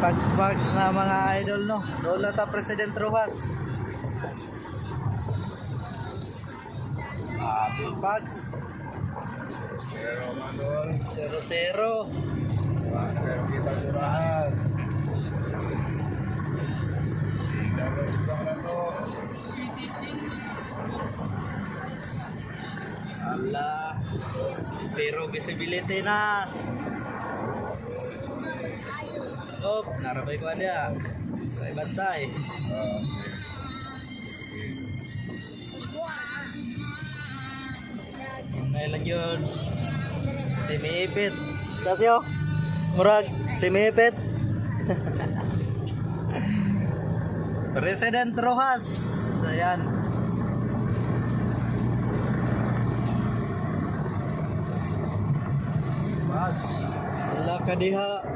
Bags na mga idol, no? Doon ta President Rojas. Bags. 0 man doon. 0-0. Wala na kayo kita surahan. Tingnan mo subak na to. Ala. Zero visibility na. Stop. Narabay ko ada. Ay bantay. Nay lang yun. Simiipit. Sasyo? Murag, simiipit. President Rojas. Ayan. Bags. Wala ka diha.